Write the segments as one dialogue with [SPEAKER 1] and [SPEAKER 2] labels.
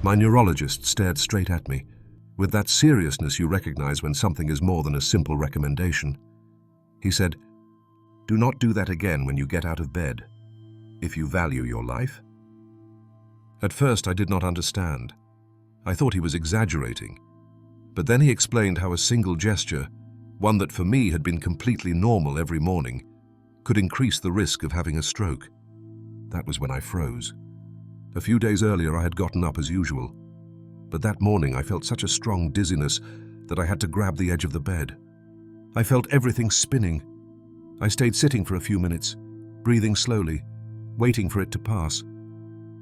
[SPEAKER 1] My neurologist stared straight at me, with that seriousness you recognize when something is more than a simple recommendation. He said, "Do not do that again when you get out of bed, if you value your life." At first, I did not understand. I thought he was exaggerating. But then he explained how a single gesture, one that for me had been completely normal every morning, could increase the risk of having a stroke. That was when I froze. A few days earlier, I had gotten up as usual. But that morning, I felt such a strong dizziness that I had to grab the edge of the bed. I felt everything spinning. I stayed sitting for a few minutes, breathing slowly, waiting for it to pass.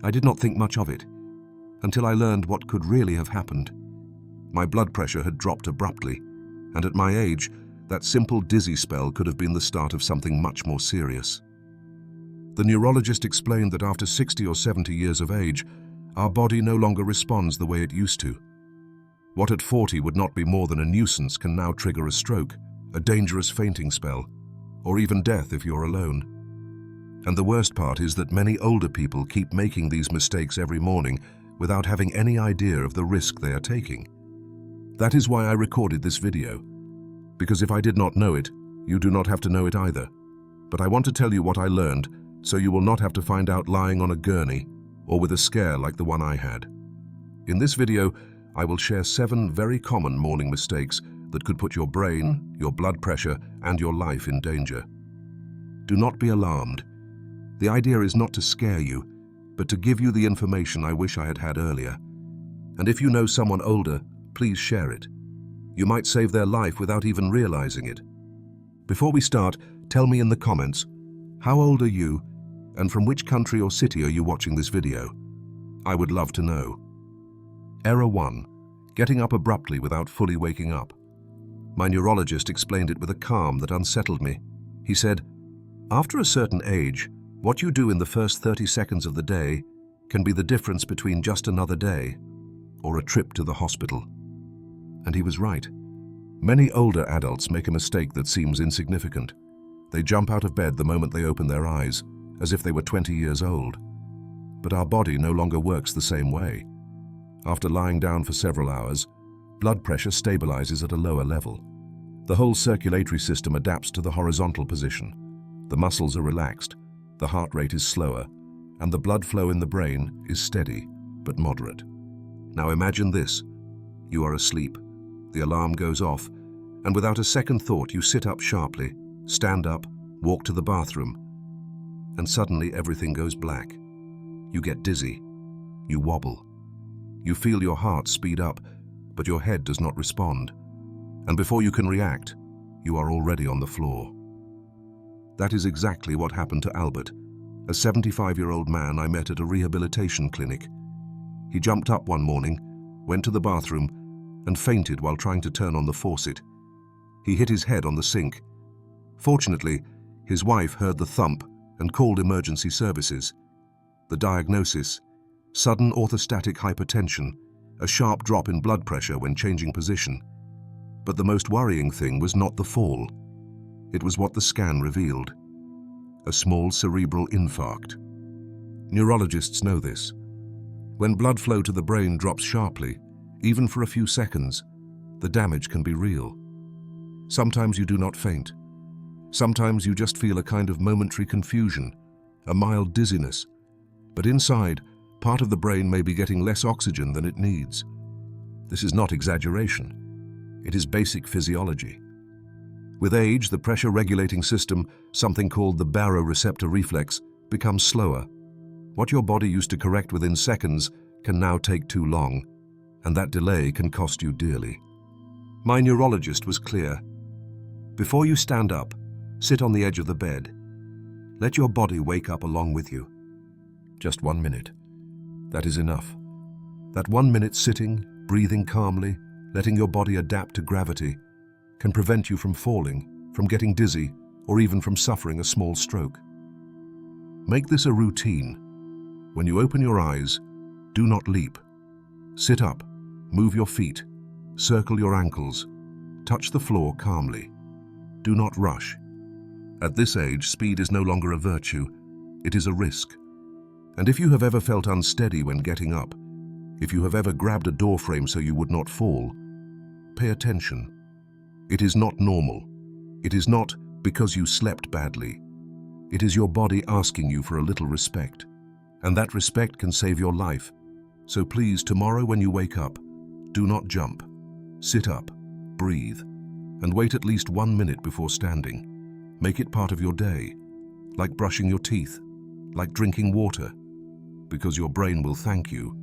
[SPEAKER 1] I did not think much of it, until I learned what could really have happened. My blood pressure had dropped abruptly, and at my age, that simple dizzy spell could have been the start of something much more serious. The neurologist explained that after 60 or 70 years of age, our body no longer responds the way it used to. What at 40 would not be more than a nuisance can now trigger a stroke, a dangerous fainting spell, or even death if you're alone. And the worst part is that many older people keep making these mistakes every morning without having any idea of the risk they are taking. That is why I recorded this video, because if I did not know it, you do not have to know it either. But I want to tell you what I learned, so you will not have to find out lying on a gurney or with a scare like the one I had. In this video, I will share 7 very common morning mistakes that could put your brain, your blood pressure, and your life in danger. Do not be alarmed. The idea is not to scare you, but to give you the information I wish I had had earlier. And if you know someone older, please share it. You might save their life without even realizing it. Before we start, tell me in the comments, how old are you, and from which country or city are you watching this video? I would love to know. Error 1. Getting up abruptly without fully waking up. My neurologist explained it with a calm that unsettled me. He said, "After a certain age, what you do in the first 30 seconds of the day can be the difference between just another day or a trip to the hospital." And he was right. Many older adults make a mistake that seems insignificant. They jump out of bed the moment they open their eyes, as if they were 20 years old. But our body no longer works the same way. After lying down for several hours, blood pressure stabilizes at a lower level. The whole circulatory system adapts to the horizontal position. The muscles are relaxed, the heart rate is slower, and the blood flow in the brain is steady but moderate. Now imagine this. You are asleep. The alarm goes off, and without a second thought you sit up sharply, stand up, walk to the bathroom, and suddenly everything goes black. You get dizzy. You wobble. You feel your heart speed up, but your head does not respond. And before you can react, you are already on the floor. That is exactly what happened to Albert, a 75-year-old man I met at a rehabilitation clinic. He jumped up one morning, went to the bathroom, and fainted while trying to turn on the faucet. He hit his head on the sink. Fortunately, his wife heard the thump and called emergency services. The diagnosis: sudden orthostatic hypertension, a sharp drop in blood pressure when changing position. But the most worrying thing was not the fall. It was what the scan revealed: a small cerebral infarct. Neurologists know this. When blood flow to the brain drops sharply, even for a few seconds, the damage can be real. Sometimes you do not faint. Sometimes you just feel a kind of momentary confusion, a mild dizziness. But inside, part of the brain may be getting less oxygen than it needs. This is not exaggeration. It is basic physiology. With age, the pressure-regulating system, something called the baroreceptor reflex, becomes slower. What your body used to correct within seconds can now take too long, and that delay can cost you dearly. My neurologist was clear. Before you stand up, sit on the edge of the bed. Let your body wake up along with you. Just 1 minute. That is enough. That 1 minute sitting, breathing calmly, letting your body adapt to gravity, can prevent you from falling, from getting dizzy, or even from suffering a small stroke. Make this a routine. When you open your eyes, do not leap. Sit up, move your feet, circle your ankles, touch the floor calmly. Do not rush. At this age, speed is no longer a virtue, it is a risk. And if you have ever felt unsteady when getting up, If you have ever grabbed a doorframe so you would not fall, pay attention. It is not normal. It is not because you slept badly. It is your body asking you for a little respect. And that respect can save your life. So please, tomorrow when you wake up, do not jump. Sit up, breathe, and wait at least 1 minute before standing. Make it part of your day, like brushing your teeth, like drinking water, because your brain will thank you,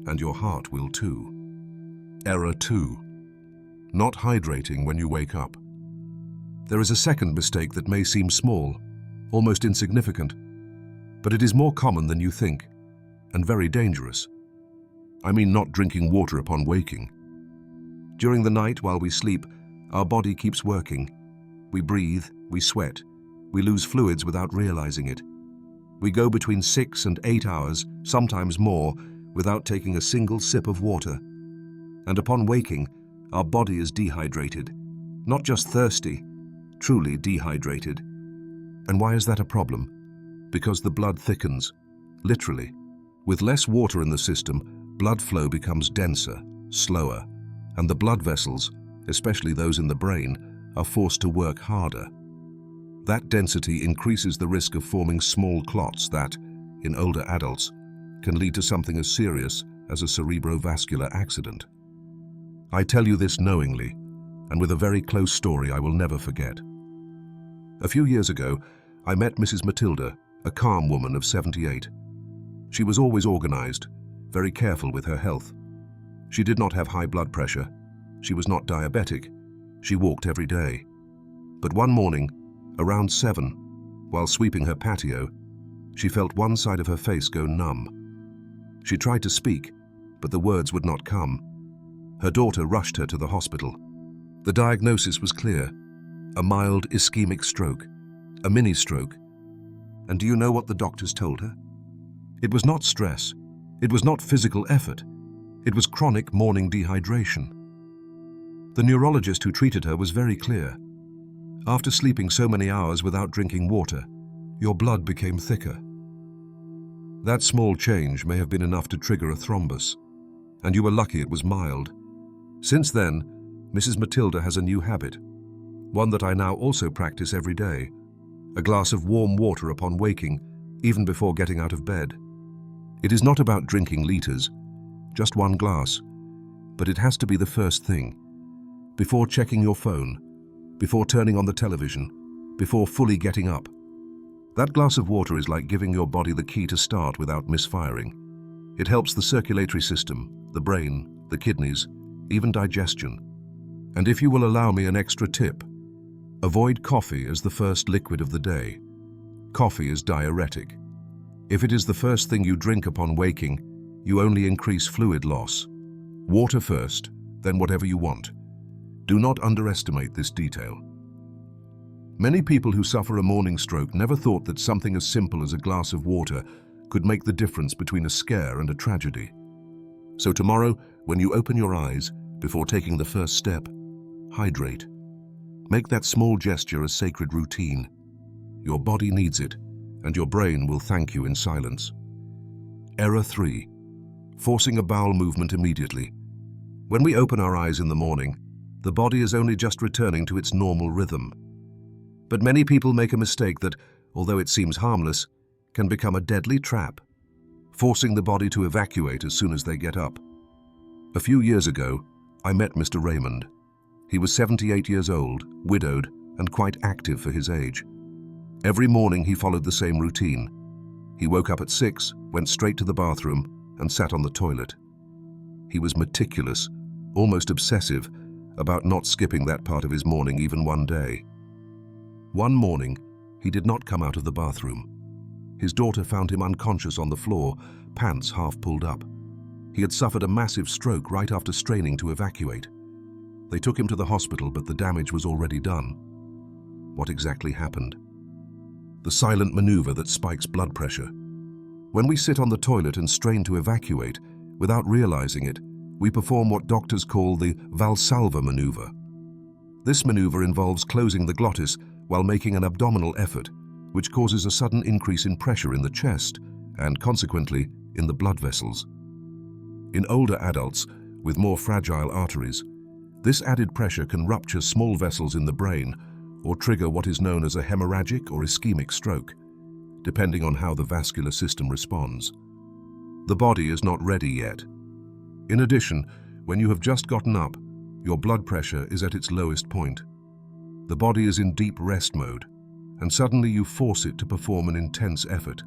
[SPEAKER 1] and your heart will too. Error 2. Not hydrating when you wake up. There is a second mistake that may seem small, almost insignificant, but it is more common than you think, and very dangerous. I mean not drinking water upon waking. During the night while we sleep, our body keeps working. We breathe, we sweat, we lose fluids without realizing it. We go between 6 and 8 hours, sometimes more, without taking a single sip of water. And upon waking, our body is dehydrated. Not just thirsty, truly dehydrated. And why is that a problem? Because the blood thickens, literally. With less water in the system, blood flow becomes denser, slower, and the blood vessels, especially those in the brain, are forced to work harder. That density increases the risk of forming small clots that, in older adults, can lead to something as serious as a cerebrovascular accident. I tell you this knowingly, and with a very close story I will never forget. A few years ago, I met Mrs. Matilda, a calm woman of 78. She was always organized, very careful with her health. She did not have high blood pressure. She was not diabetic. She walked every day. But one morning, around 7, while sweeping her patio, she felt one side of her face go numb. She tried to speak, but the words would not come. Her daughter rushed her to the hospital. The diagnosis was clear: a mild ischemic stroke, a mini-stroke. And do you know what the doctors told her? It was not stress. It was not physical effort. It was chronic morning dehydration. The neurologist who treated her was very clear. After sleeping so many hours without drinking water, your blood became thicker. That small change may have been enough to trigger a thrombus, and you were lucky it was mild. Since then, Mrs. Matilda has a new habit, one that I now also practice every day: a glass of warm water upon waking, even before getting out of bed. It is not about drinking liters, just one glass, but it has to be the first thing. Before checking your phone, before turning on the television, before fully getting up. That glass of water is like giving your body the key to start without misfiring. It helps the circulatory system, the brain, the kidneys, even digestion. And if you will allow me an extra tip, avoid coffee as the first liquid of the day. Coffee is diuretic. If it is the first thing you drink upon waking, you only increase fluid loss. Water first, then whatever you want. Do not underestimate this detail. Many people who suffer a morning stroke never thought that something as simple as a glass of water could make the difference between a scare and a tragedy. So tomorrow, when you open your eyes, before taking the first step, hydrate. Make that small gesture a sacred routine. Your body needs it, and your brain will thank you in silence. Error 3. Forcing a bowel movement immediately. When we open our eyes in the morning, the body is only just returning to its normal rhythm. But many people make a mistake that, although it seems harmless, can become a deadly trap, forcing the body to evacuate as soon as they get up. A few years ago, I met Mr. Raymond. He was 78 years old, widowed, and quite active for his age. Every morning he followed the same routine. He woke up at 6, went straight to the bathroom, and sat on the toilet. He was meticulous, almost obsessive, about not skipping that part of his morning even one day. One morning, he did not come out of the bathroom. His daughter found him unconscious on the floor, pants half pulled up. He had suffered a massive stroke right after straining to evacuate. They took him to the hospital, but the damage was already done. What exactly happened? The silent maneuver that spikes blood pressure. When we sit on the toilet and strain to evacuate, without realizing it, we perform what doctors call the Valsalva maneuver. This maneuver involves closing the glottis while making an abdominal effort, which causes a sudden increase in pressure in the chest and, consequently, in the blood vessels. In older adults with more fragile arteries, this added pressure can rupture small vessels in the brain or trigger what is known as a hemorrhagic or ischemic stroke, depending on how the vascular system responds. The body is not ready yet. In addition, when you have just gotten up, your blood pressure is at its lowest point. The body is in deep rest mode, and suddenly you force it to perform an intense effort.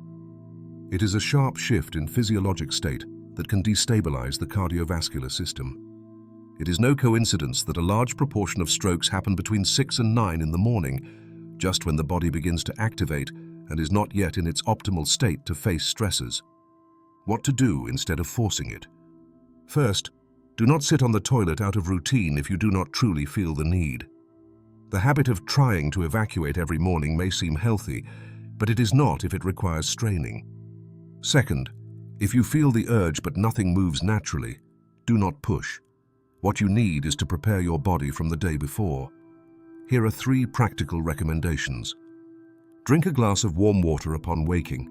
[SPEAKER 1] It is a sharp shift in physiologic state that can destabilize the cardiovascular system. It is no coincidence that a large proportion of strokes happen between 6 and 9 in the morning, just when the body begins to activate and is not yet in its optimal state to face stressors. What to do instead of forcing it? First, do not sit on the toilet out of routine if you do not truly feel the need. The habit of trying to evacuate every morning may seem healthy, but it is not if it requires straining. Second, if you feel the urge but nothing moves naturally, do not push. What you need is to prepare your body from the day before. Here are 3 practical recommendations. Drink a glass of warm water upon waking.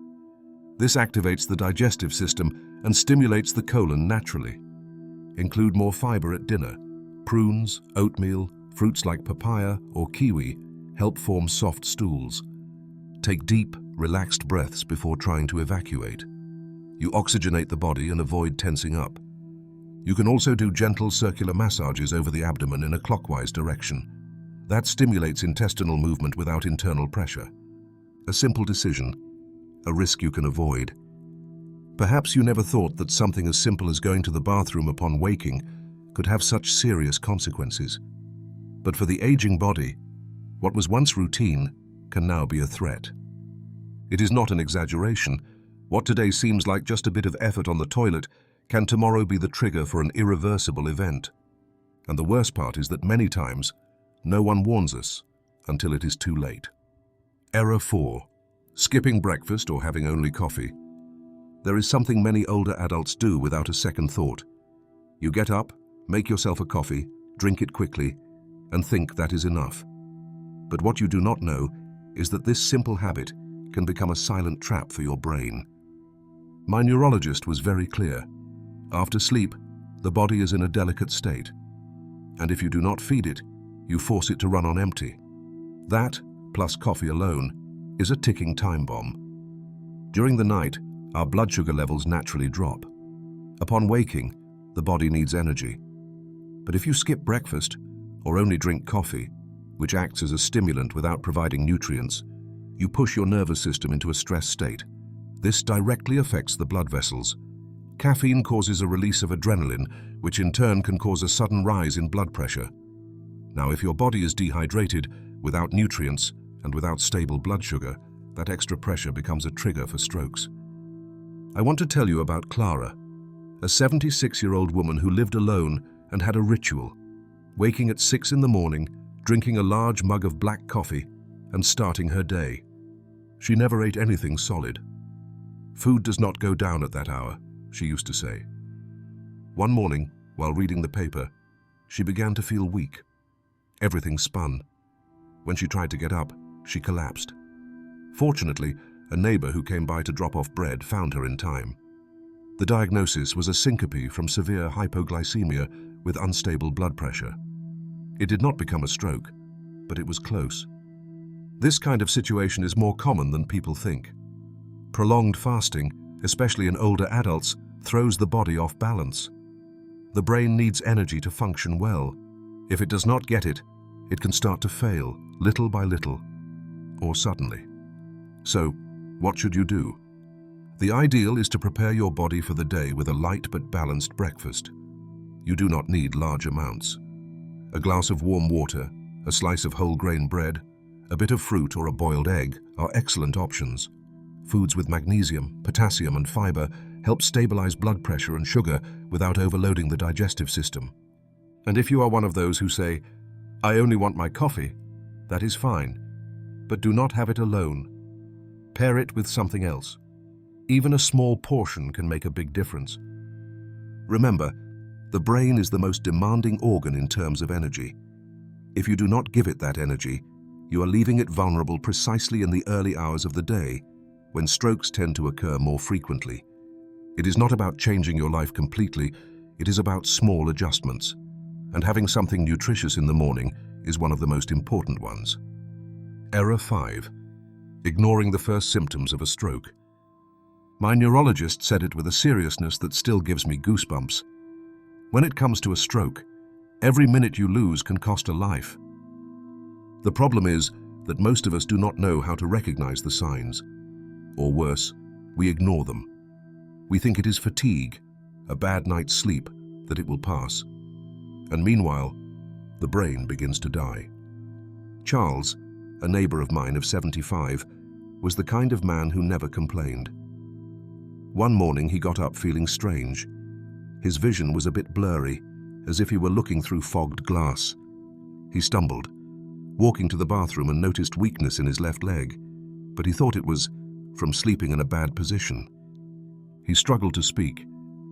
[SPEAKER 1] This activates the digestive system and stimulates the colon naturally. Include more fiber at dinner. Prunes, oatmeal, fruits like papaya or kiwi help form soft stools. Take deep, relaxed breaths before trying to evacuate. You oxygenate the body and avoid tensing up. You can also do gentle circular massages over the abdomen in a clockwise direction. That stimulates intestinal movement without internal pressure. A simple decision, a risk you can avoid. Perhaps you never thought that something as simple as going to the bathroom upon waking could have such serious consequences. But for the aging body, what was once routine can now be a threat. It is not an exaggeration. What today seems like just a bit of effort on the toilet can tomorrow be the trigger for an irreversible event. And the worst part is that many times, no one warns us until it is too late. Error 4. Skipping breakfast or having only coffee. There is something many older adults do without a second thought. You get up, make yourself a coffee, drink it quickly, and think that is enough. But what you do not know is that this simple habit can become a silent trap for your brain. My neurologist was very clear. After sleep, the body is in a delicate state. And if you do not feed it, you force it to run on empty. That, plus coffee alone, is a ticking time bomb. During the night, our blood sugar levels naturally drop. Upon waking, the body needs energy. But if you skip breakfast or only drink coffee, which acts as a stimulant without providing nutrients, you push your nervous system into a stress state. This directly affects the blood vessels. Caffeine causes a release of adrenaline, which in turn can cause a sudden rise in blood pressure. Now, if your body is dehydrated, without nutrients, and without stable blood sugar, that extra pressure becomes a trigger for strokes. I want to tell you about Clara, a 76-year-old woman who lived alone and had a ritual, waking at 6 in the morning, drinking a large mug of black coffee, and starting her day. She never ate anything solid. Food does not go down at that hour, she used to say. One morning, while reading the paper, she began to feel weak. Everything spun. When she tried to get up, she collapsed. Fortunately, a neighbor who came by to drop off bread found her in time. The diagnosis was a syncope from severe hypoglycemia with unstable blood pressure. It did not become a stroke, but it was close. This kind of situation is more common than people think. Prolonged fasting, especially in older adults, throws the body off balance. The brain needs energy to function well. If it does not get it, it can start to fail, little by little, or suddenly. So, what should you do? The ideal is to prepare your body for the day with a light but balanced breakfast. You do not need large amounts. A glass of warm water, a slice of whole grain bread, a bit of fruit or a boiled egg are excellent options. Foods with magnesium, potassium and fiber help stabilize blood pressure and sugar without overloading the digestive system. And if you are one of those who say, "I only want my coffee," that is fine, but do not have it alone. Pair it with something else. Even a small portion can make a big difference. Remember, the brain is the most demanding organ in terms of energy. If you do not give it that energy, you are leaving it vulnerable precisely in the early hours of the day, when strokes tend to occur more frequently. It is not about changing your life completely, it is about small adjustments. And having something nutritious in the morning is one of the most important ones. Error 5. Ignoring the first symptoms of a stroke. My neurologist said it with a seriousness that still gives me goosebumps. When it comes to a stroke, every minute you lose can cost a life. The problem is that most of us do not know how to recognize the signs. Or worse, we ignore them. We think it is fatigue, a bad night's sleep, that it will pass. And meanwhile, the brain begins to die. Charles, a neighbor of mine of 75, was the kind of man who never complained. One morning he got up feeling strange. His vision was a bit blurry, as if he were looking through fogged glass. He stumbled, walking to the bathroom, and noticed weakness in his left leg, but he thought it was from sleeping in a bad position. He struggled to speak,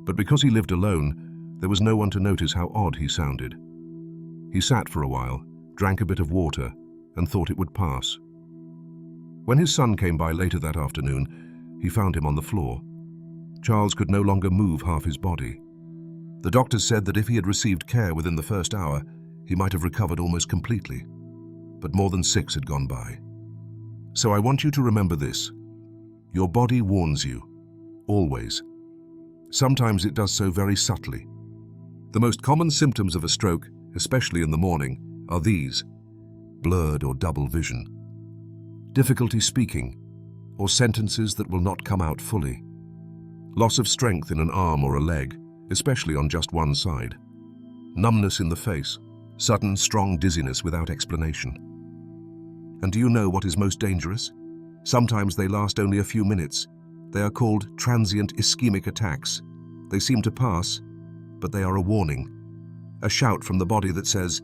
[SPEAKER 1] but because he lived alone, there was no one to notice how odd he sounded. He sat for a while, drank a bit of water, and thought it would pass. When his son came by later that afternoon, he found him on the floor. Charles could no longer move half his body. The doctors said that if he had received care within the first hour, he might have recovered almost completely. But more than 6 had gone by. So I want you to remember this. Your body warns you. Always. Sometimes it does so very subtly. The most common symptoms of a stroke, especially in the morning, are these: blurred or double vision, difficulty speaking, or sentences that will not come out fully, loss of strength in an arm or a leg, especially on just one side, numbness in the face, sudden strong dizziness without explanation. And do you know what is most dangerous? Sometimes they last only a few minutes. They are called transient ischemic attacks. They seem to pass, but they are a warning, a shout from the body that says,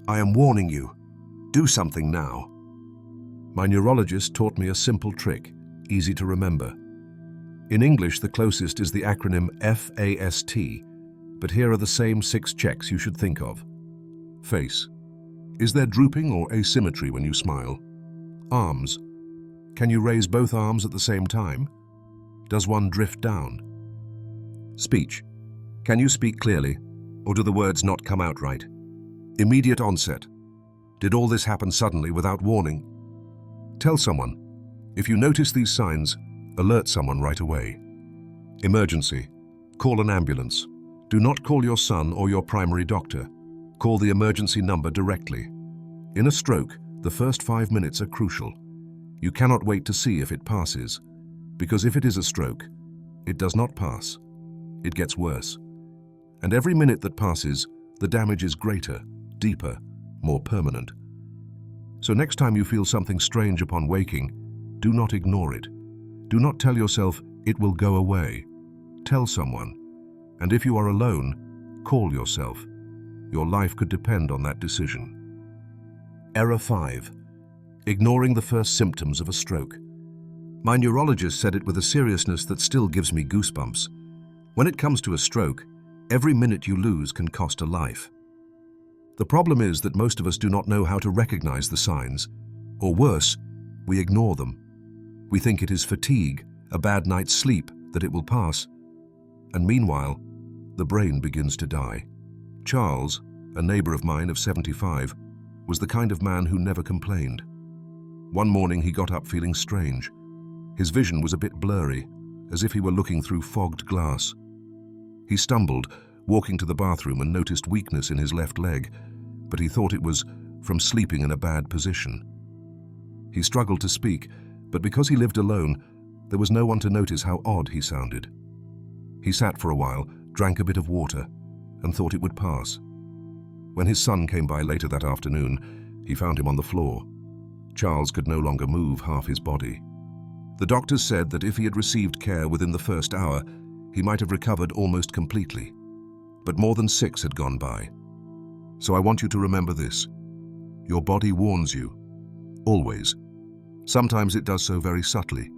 [SPEAKER 1] "I am warning you. Do something now." My neurologist taught me a simple trick, easy to remember. In English, the closest is the acronym FAST, but here are the same 6 checks you should think of. Face. Is there drooping or asymmetry when you smile? Arms. Can you raise both arms at the same time? Does one drift down? Speech. Can you speak clearly, or do the words not come out right? Immediate onset. Did all this happen suddenly without warning? Tell someone. If you notice these signs, alert someone right away. Emergency. Call an ambulance. Do not call your son or your primary doctor. Call the emergency number directly. In a stroke, the first 5 minutes are crucial. You cannot wait to see if it passes, because if it is a stroke, it does not pass. It gets worse. And every minute that passes, the damage is greater, deeper, more permanent. So next time you feel something strange upon waking, do not ignore it. Do not tell yourself, "It will go away." Tell someone. And if you are alone, call yourself. Your life could depend on that decision. Error 5. Ignoring the first symptoms of a stroke. My neurologist said it with a seriousness that still gives me goosebumps. When it comes to a stroke, every minute you lose can cost a life. The problem is that most of us do not know how to recognize the signs. Or worse, we ignore them. We think it is fatigue, a bad night's sleep, that it will pass. And meanwhile, the brain begins to die. Charles, a neighbor of mine of 75, was the kind of man who never complained. One morning he got up feeling strange. His vision was a bit blurry, as if he were looking through fogged glass. He stumbled, walking to the bathroom, and noticed weakness in his left leg, but he thought it was from sleeping in a bad position. He struggled to speak, but because he lived alone, there was no one to notice how odd he sounded. He sat for a while, drank a bit of water, and thought it would pass. When his son came by later that afternoon, he found him on the floor. Charles could no longer move half his body. The doctors said that if he had received care within the first hour, he might have recovered almost completely. But more than 6 had gone by. So I want you to remember this. Your body warns you. Always. Sometimes it does so very subtly.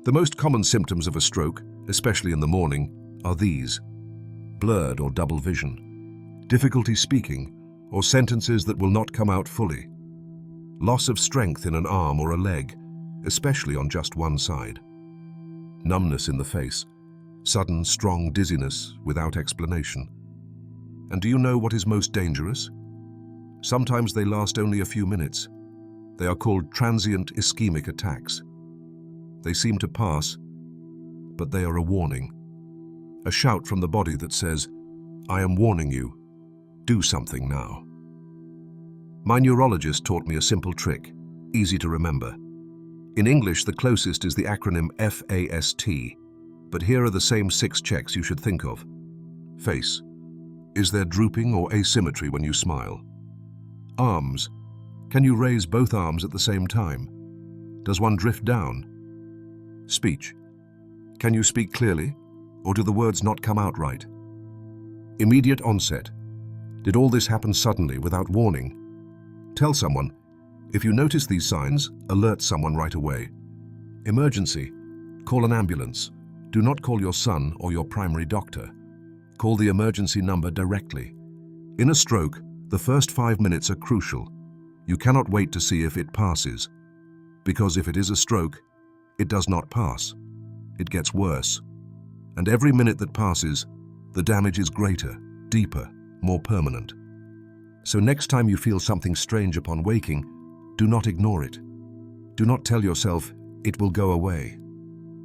[SPEAKER 1] The most common symptoms of a stroke, especially in the morning, are these: blurred or double vision, difficulty speaking, or sentences that will not come out fully, loss of strength in an arm or a leg, especially on just one side, numbness in the face, Sudden, strong dizziness without explanation. And do you know what is most dangerous? Sometimes they last only a few minutes. They are called transient ischemic attacks. They seem to pass, but they are a warning. A shout from the body that says, "I am warning you. Do something now." My neurologist taught me a simple trick, easy to remember. In English, the closest is the acronym FAST, but here are the same 6 checks you should think of. Face. Is there drooping or asymmetry when you smile? Arms. Can you raise both arms at the same time? Does one drift down? Speech. Can you speak clearly, or do the words not come out right? Immediate onset. Did all this happen suddenly without warning? Tell someone. If you notice these signs, alert someone right away. Emergency. Call an ambulance. Do not call your son or your primary doctor. Call the emergency number directly. In a stroke, the first 5 minutes are crucial. You cannot wait to see if it passes. Because if it is a stroke, it does not pass. It gets worse. And every minute that passes, the damage is greater, deeper, more permanent. So next time you feel something strange upon waking, do not ignore it. Do not tell yourself, "It will go away."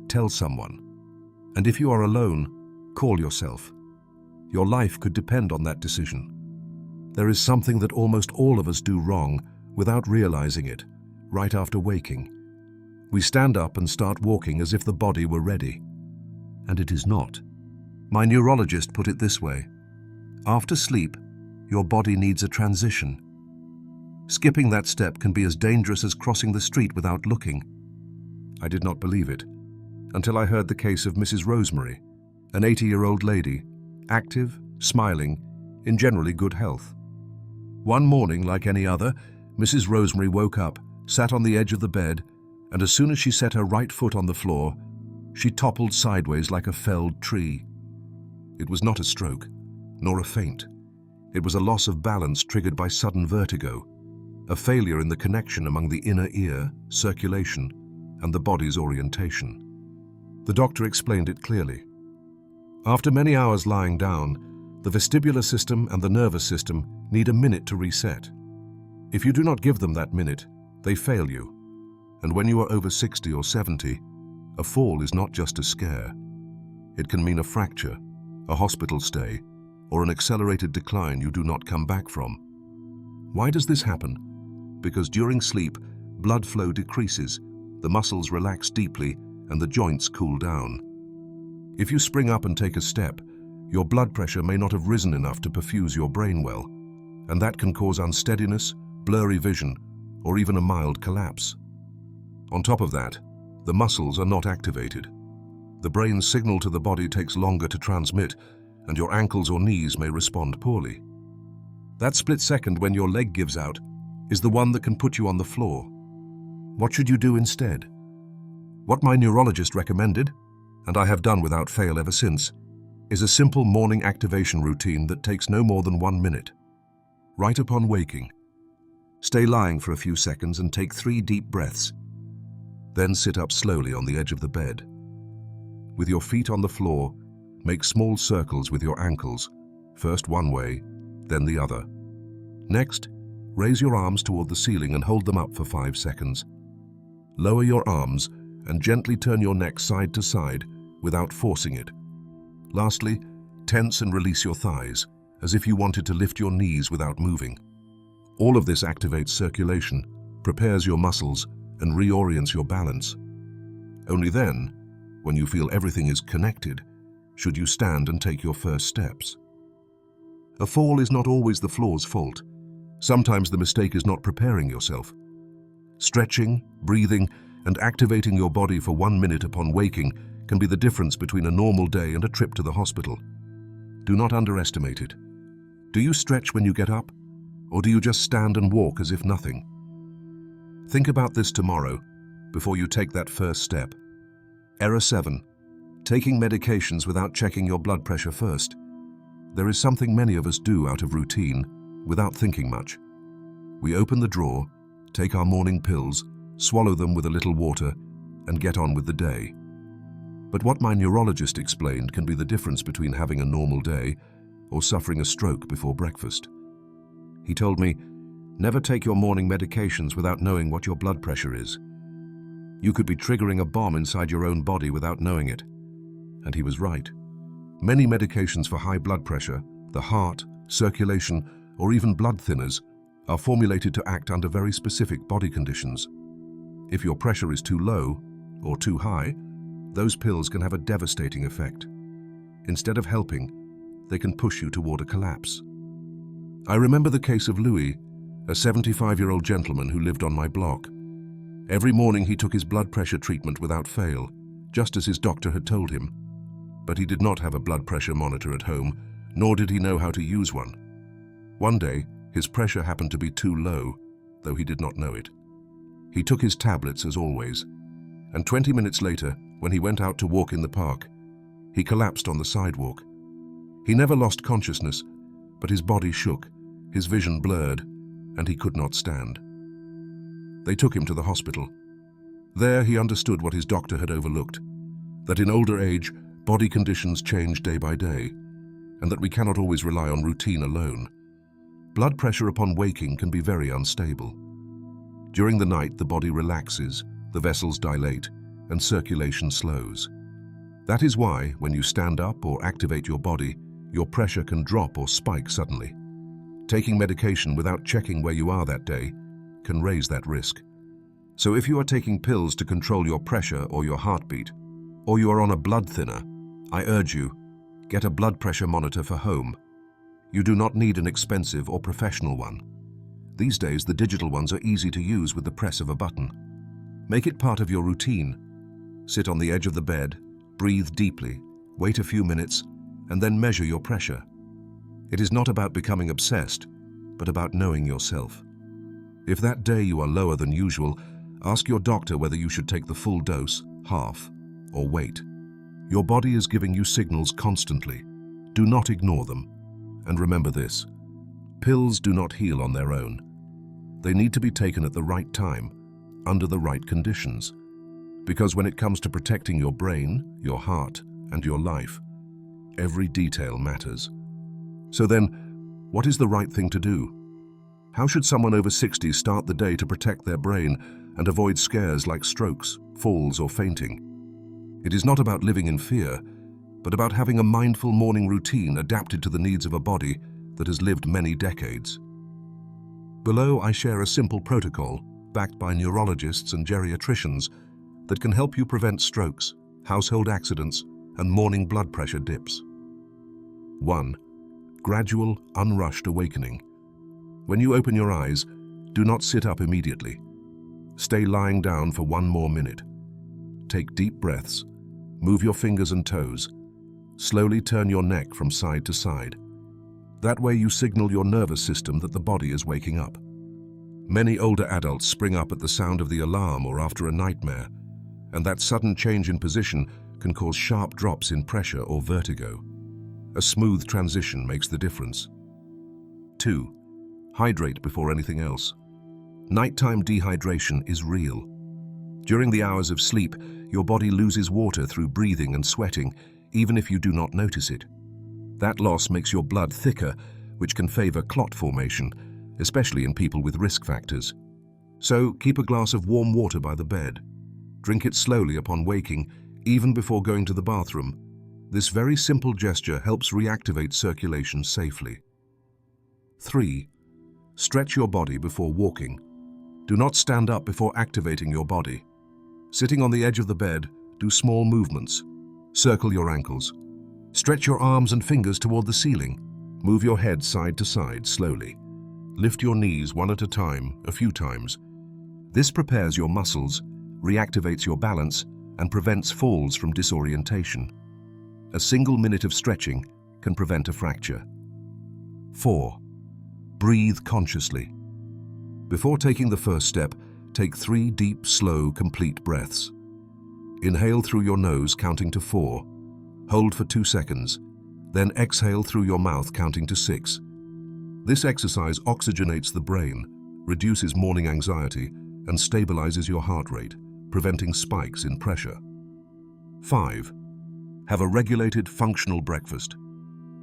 [SPEAKER 1] Tell someone. And if you are alone, call yourself. Your life could depend on that decision. There is something that almost all of us do wrong without realizing it, right after waking. We stand up and start walking as if the body were ready. And it is not. My neurologist put it this way: after sleep, your body needs a transition. Skipping that step can be as dangerous as crossing the street without looking. I did not believe it until I heard the case of Mrs. Rosemary, an 80-year-old lady, active, smiling, in generally good health. One morning, like any other, Mrs. Rosemary woke up, sat on the edge of the bed, and as soon as she set her right foot on the floor, she toppled sideways like a felled tree. It was not a stroke, nor a faint. It was a loss of balance triggered by sudden vertigo, a failure in the connection among the inner ear, circulation, and the body's orientation. The doctor explained it clearly. After many hours lying down, the vestibular system and the nervous system need a minute to reset. If you do not give them that minute, they fail you. And when you are over 60 or 70, a fall is not just a scare. It can mean a fracture, a hospital stay, or an accelerated decline you do not come back from. Why does this happen? Because during sleep, blood flow decreases, the muscles relax deeply, and the joints cool down. If you spring up and take a step, your blood pressure may not have risen enough to perfuse your brain well, and that can cause unsteadiness, blurry vision, or even a mild collapse. On top of that, the muscles are not activated. The brain's signal to the body takes longer to transmit, and your ankles or knees may respond poorly. That split second when your leg gives out is the one that can put you on the floor. What should you do instead? What my neurologist recommended, and I have done without fail ever since, is a simple morning activation routine that takes no more than 1 minute. Right upon waking, stay lying for a few seconds and take 3 deep breaths. Then sit up slowly on the edge of the bed. With your feet on the floor, make small circles with your ankles, first one way, then the other. Next, raise your arms toward the ceiling and hold them up for 5 seconds. Lower your arms and gently turn your neck side to side without forcing it. Lastly, tense and release your thighs, as if you wanted to lift your knees without moving. All of this activates circulation, prepares your muscles, and reorients your balance. Only then, when you feel everything is connected, should you stand and take your first steps. A fall is not always the floor's fault. Sometimes the mistake is not preparing yourself. Stretching, breathing, and activating your body for 1 minute upon waking can be the difference between a normal day and a trip to the hospital. Do not underestimate it. Do you stretch when you get up, or do you just stand and walk as if nothing? Think about this tomorrow, before you take that first step. Error 7. Taking medications without checking your blood pressure first. There is something many of us do out of routine, without thinking much. We open the drawer, take our morning pills, swallow them with a little water, and get on with the day. But what my neurologist explained can be the difference between having a normal day or suffering a stroke before breakfast. He told me, never take your morning medications without knowing what your blood pressure is. You could be triggering a bomb inside your own body without knowing it. And he was right. Many medications for high blood pressure, the heart, circulation, or even blood thinners are formulated to act under very specific body conditions. If your pressure is too low or too high, those pills can have a devastating effect. Instead of helping, they can push you toward a collapse. I remember the case of Louis, a 75-year-old gentleman who lived on my block. Every morning he took his blood pressure treatment without fail, just as his doctor had told him. But he did not have a blood pressure monitor at home, nor did he know how to use one. One day, his pressure happened to be too low, though he did not know it. He took his tablets as always, and 20 minutes later, when he went out to walk in the park, he collapsed on the sidewalk. He never lost consciousness, but his body shook, his vision blurred, and he could not stand. They took him to the hospital. There he understood what his doctor had overlooked, that in older age, body conditions change day by day, and that we cannot always rely on routine alone. Blood pressure upon waking can be very unstable. During the night, the body relaxes, the vessels dilate, and circulation slows. That is why, when you stand up or activate your body, your pressure can drop or spike suddenly. Taking medication without checking where you are that day can raise that risk. So if you are taking pills to control your pressure or your heartbeat, or you are on a blood thinner, I urge you, get a blood pressure monitor for home. You do not need an expensive or professional one. These days, the digital ones are easy to use with the press of a button. Make it part of your routine. Sit on the edge of the bed, breathe deeply, wait a few minutes, and then measure your pressure. It is not about becoming obsessed, but about knowing yourself. If that day you are lower than usual, ask your doctor whether you should take the full dose, half, or wait. Your body is giving you signals constantly. Do not ignore them. And remember this, pills do not heal on their own. They need to be taken at the right time, under the right conditions. Because when it comes to protecting your brain, your heart, and your life, every detail matters. So then, what is the right thing to do? How should someone over 60 start the day to protect their brain and avoid scares like strokes, falls, or fainting? It is not about living in fear, but about having a mindful morning routine adapted to the needs of a body that has lived many decades. Below, I share a simple protocol, backed by neurologists and geriatricians, that can help you prevent strokes, household accidents, and morning blood pressure dips. 1. Gradual, unrushed awakening. When you open your eyes, do not sit up immediately. Stay lying down for 1 more minute. Take deep breaths. Move your fingers and toes. Slowly turn your neck from side to side. That way you signal your nervous system that the body is waking up. Many older adults spring up at the sound of the alarm or after a nightmare, and that sudden change in position can cause sharp drops in pressure or vertigo. A smooth transition makes the difference. 2. Hydrate before anything else. Nighttime dehydration is real. During the hours of sleep, your body loses water through breathing and sweating, even if you do not notice it. That loss makes your blood thicker, which can favor clot formation, especially in people with risk factors. So keep a glass of warm water by the bed. Drink it slowly upon waking, even before going to the bathroom. This very simple gesture helps reactivate circulation safely. 3. Stretch your body before walking. Do not stand up before activating your body. Sitting on the edge of the bed, do small movements. Circle your ankles. Stretch your arms and fingers toward the ceiling. Move your head side to side slowly. Lift your knees one at a time, a few times. This prepares your muscles, reactivates your balance, and prevents falls from disorientation. A single minute of stretching can prevent a fracture. 4. Breathe consciously. Before taking the first step, take 3 deep, slow, complete breaths. Inhale through your nose, counting to 4. Hold for 2 seconds. Then exhale through your mouth, counting to 6. This exercise oxygenates the brain, reduces morning anxiety, and stabilizes your heart rate, preventing spikes in pressure. 5. Have a regulated, functional breakfast.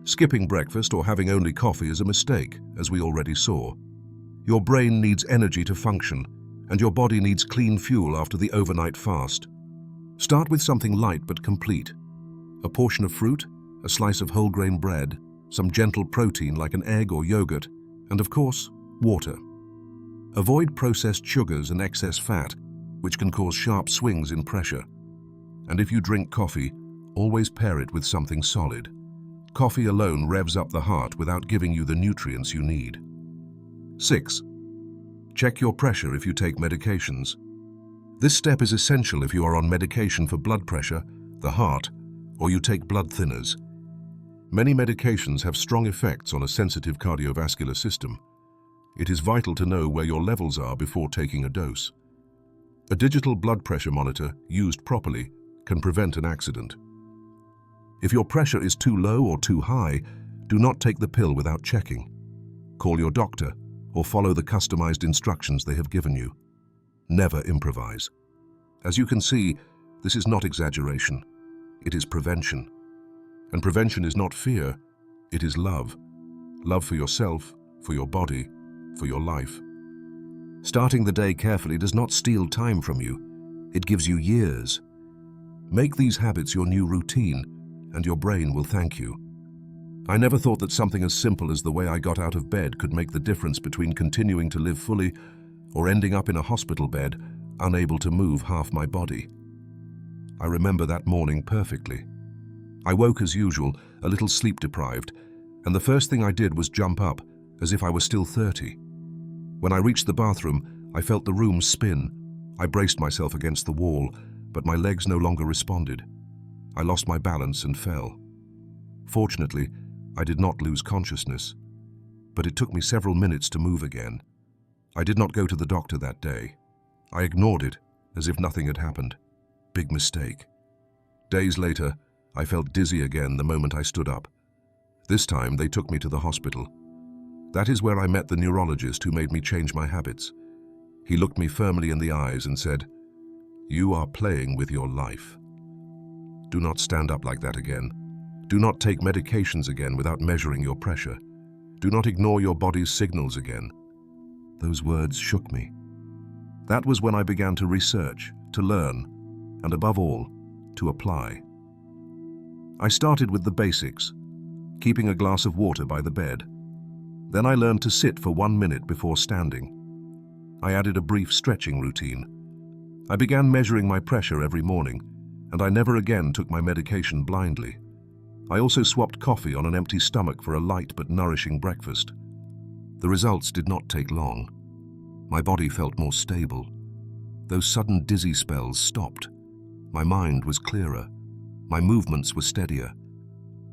[SPEAKER 1] Skipping breakfast or having only coffee is a mistake, as we already saw. Your brain needs energy to function, and your body needs clean fuel after the overnight fast. Start with something light but complete. A portion of fruit, a slice of whole grain bread, some gentle protein like an egg or yogurt, and of course, water. Avoid processed sugars and excess fat, which can cause sharp swings in pressure. And if you drink coffee, always pair it with something solid. Coffee alone revs up the heart without giving you the nutrients you need. 6. Check your pressure if you take medications. This step is essential if you are on medication for blood pressure, the heart, or you take blood thinners. Many medications have strong effects on a sensitive cardiovascular system. It is vital to know where your levels are before taking a dose. A digital blood pressure monitor, used properly, can prevent an accident. If your pressure is too low or too high, do not take the pill without checking. Call your doctor or follow the customized instructions they have given you. Never improvise. As you can see, this is not exaggeration. It is prevention. And prevention is not fear, it is love. Love for yourself, for your body, for your life. Starting the day carefully does not steal time from you. It gives you years. Make these habits your new routine, and your brain will thank you. I never thought that something as simple as the way I got out of bed could make the difference between continuing to live fully or ending up in a hospital bed, unable to move half my body. I remember that morning perfectly. I woke as usual, a little sleep-deprived, and the first thing I did was jump up, as if I were still 30. When I reached the bathroom, I felt the room spin. I braced myself against the wall, but my legs no longer responded. I lost my balance and fell. Fortunately, I did not lose consciousness, but it took me several minutes to move again. I did not go to the doctor that day. I ignored it, as if nothing had happened. Big mistake. Days later, I felt dizzy again the moment I stood up. This time, they took me to the hospital. That is where I met the neurologist who made me change my habits. He looked me firmly in the eyes and said, "You are playing with your life. Do not stand up like that again. Do not take medications again without measuring your pressure. Do not ignore your body's signals again." Those words shook me. That was when I began to research, to learn, and above all, to apply. I started with the basics, keeping a glass of water by the bed. Then I learned to sit for 1 minute before standing. I added a brief stretching routine. I began measuring my pressure every morning, and I never again took my medication blindly. I also swapped coffee on an empty stomach for a light but nourishing breakfast. The results did not take long. My body felt more stable. Those sudden dizzy spells stopped. My mind was clearer. My movements were steadier.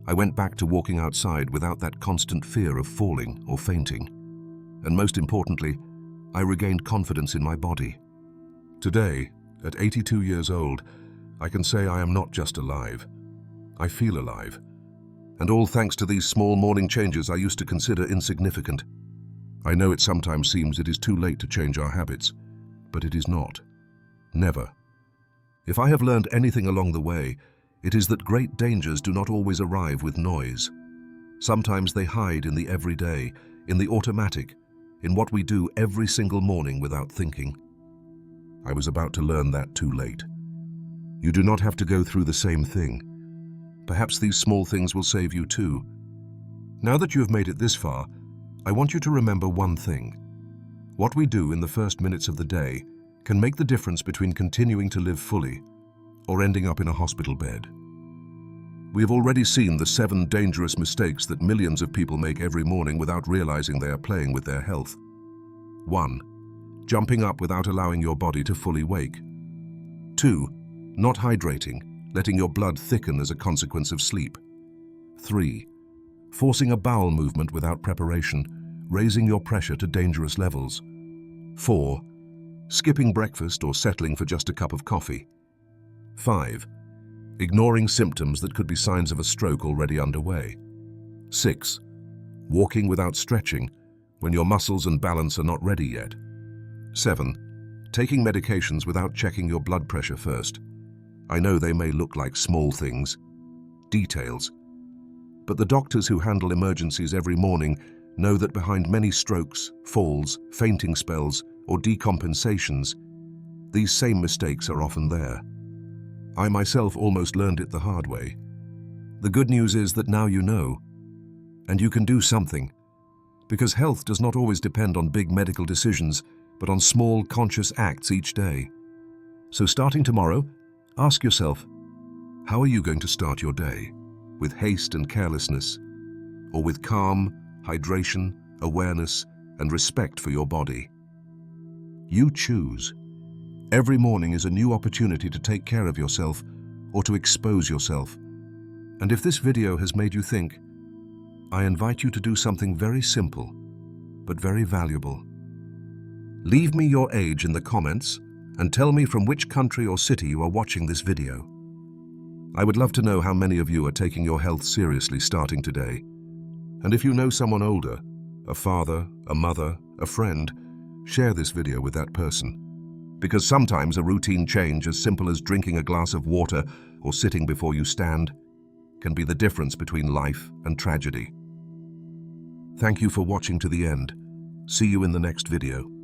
[SPEAKER 1] I went back to walking outside without that constant fear of falling or fainting. And most importantly, I regained confidence in my body. Today, at 82 years old, I can say I am not just alive. I feel alive. And all thanks to these small morning changes I used to consider insignificant. I know it sometimes seems it is too late to change our habits, but it is not. Never. If I have learned anything along the way, it is that great dangers do not always arrive with noise. Sometimes they hide in the everyday, in the automatic, in what we do every single morning without thinking. I was about to learn that too late. You do not have to go through the same thing. Perhaps these small things will save you too. Now that you have made it this far, I want you to remember one thing. What we do in the first minutes of the day can make the difference between continuing to live fully or ending up in a hospital bed. We have already seen the 7 dangerous mistakes that millions of people make every morning without realizing they are playing with their health. 1. Jumping up without allowing your body to fully wake. 2. Not hydrating, letting your blood thicken as a consequence of sleep. 3. Forcing a bowel movement without preparation, raising your pressure to dangerous levels. 4. Skipping breakfast or settling for just a cup of coffee. 5. Ignoring symptoms that could be signs of a stroke already underway. 6. Walking without stretching when your muscles and balance are not ready yet. 7. Taking medications without checking your blood pressure first. I know they may look like small things, details. But the doctors who handle emergencies every morning know that behind many strokes, falls, fainting spells, or decompensations, these same mistakes are often there. I myself almost learned it the hard way. The good news is that now you know, and you can do something, because health does not always depend on big medical decisions, but on small, conscious acts each day. So starting tomorrow, ask yourself, how are you going to start your day? With haste and carelessness, or with calm, hydration, awareness, and respect for your body? You choose. Every morning is a new opportunity to take care of yourself or to expose yourself. And if this video has made you think, I invite you to do something very simple, but very valuable. Leave me your age in the comments and tell me from which country or city you are watching this video. I would love to know how many of you are taking your health seriously starting today. And if you know someone older, a father, a mother, a friend, share this video with that person. Because sometimes a routine change as simple as drinking a glass of water or sitting before you stand can be the difference between life and tragedy. Thank you for watching to the end. See you in the next video.